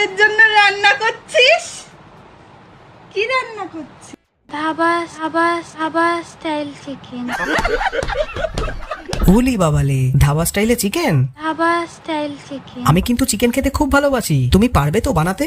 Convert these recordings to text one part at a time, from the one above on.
আমাদের জন্য রান্না করছিস? কি রান্না করছিস? Dhaba style chicken. ওলি বাবালে, ধাবা স্টাইলে চিকেন? Dhaba style chicken. আমি কিন্তু চিকেন খেতে খুব ভালোবাসি, তুমি পারবে তো বানাতে?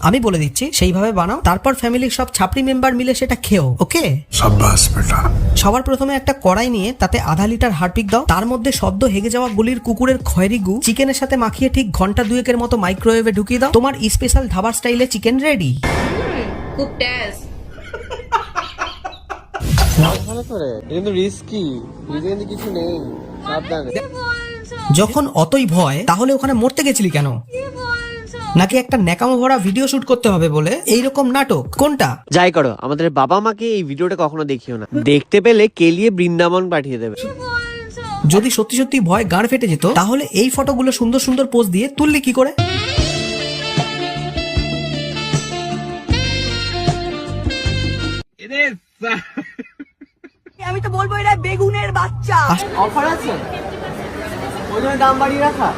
আমি বলে দিচ্ছি, সেইভাবে বানাও, তারপর ফ্যামিলির সব ছাপড়ি মেম্বার মিলে সেটা খেও, ওকে? শাবাশ বেটা। সবার প্রথমে একটা কড়াই নিয়ে তাতে আধা লিটার হারপিক দাও, তার মধ্যে সদ্য হেগে যাওয়া গুলির কুকুরের খয়েরি গু চিকেনের সাথে মাখিয়ে ঠিক ঘন্টা দুয়েকের মতো মাইক্রোওয়েভে ঢুকিয়ে দাও। তোমার স্পেশাল ধাবার স্টাইলে চিকেন রেডি। খুব টেস্ট। কিন্তু রিস্কি, কিন্তু কিছু নেই, সাবধানে। যখন অতই ভয়, তাহলে ওখানে মরতে গেছিলি কেন? নাকি একটা ন্যাকামো ভরা ভিডিও শুট করতে হবে বলে এইরকম নাটক? কোনটা? যাই করো, আমাদের বাবা মাকে এই ভিডিওটা কখনো দেখিও না, দেখতে পেলে কেলিয়ে বৃন্দাবন পাঠিয়ে দেবে। যদি সত্যি সত্যি ভয় গাঁড় ফেটে যেত, তাহলে এই ফটোগুলো সুন্দর সুন্দর পোজ দিয়ে তুললি কি করে? আমি তো বলবো এটা বেগুনের বাচ্চা। অফার আছে, ওই জন্য দাম বাড়িয়ে রাখা।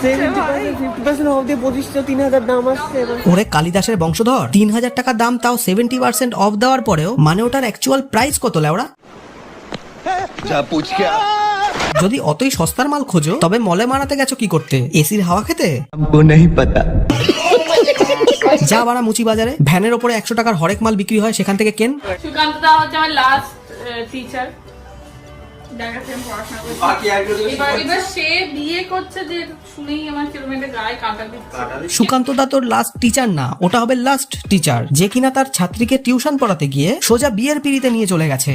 70%, 50% অফ দিয়ে 2500-3000 দাম আসছে এবার। ওরে কালিদাসের বংশধর, 3000 টাকা দাম, তাও 70% অফ দেওয়ার পরেও, মানে ওটার অ্যাকচুয়াল প্রাইস কত লেওড়া? যদি অতই সস্তার মাল খোঁজো, তবে মলে মারাতে গেছো কি করতে? এসির হাওয়া খেতে? যা বাড়া মুচি বাজারে, ভ্যানের ওপরে 100 টাকার হরেক মাল বিক্রি হয়, সেখান থেকে কেন। সুকান্ত দা হচ্ছে আমার লাস্ট টিচার, যার কাছে আমি পড়াশোনা করছি। এবার সে বিয়ে করছে, যে শুনেই আমার কিরকম একটা গায়ে কাঁটা দিচ্ছে। সুকান্ত দা তোর লাস্ট টিচার না, ওটা হবে লাস্ট টিচার, যে কিনা তার ছাত্রীকে টিউশন পড়াতে গিয়ে সোজা বিয়ের পিড়িতে নিয়ে চলে গেছে।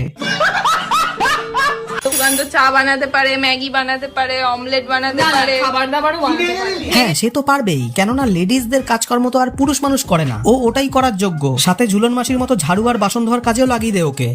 সুকান্ত চা বানাতে পারে, ম্যাগি বানাতে পারে, অমলেট বানাতে পারে, খাবার দাবারও বানাতে পারে। হ্যাঁ, সে তো পারবেই, কেননা লেডিসদের কাজকর্ম তো আর পুরুষ মানুষ করে না, ও ওটাই করার যোগ্য। সাথে ঝুলন মাসির মতো ঝাড়ু আর বাসন ধোয়ার কাজেও লাগিয়ে দে ওকে।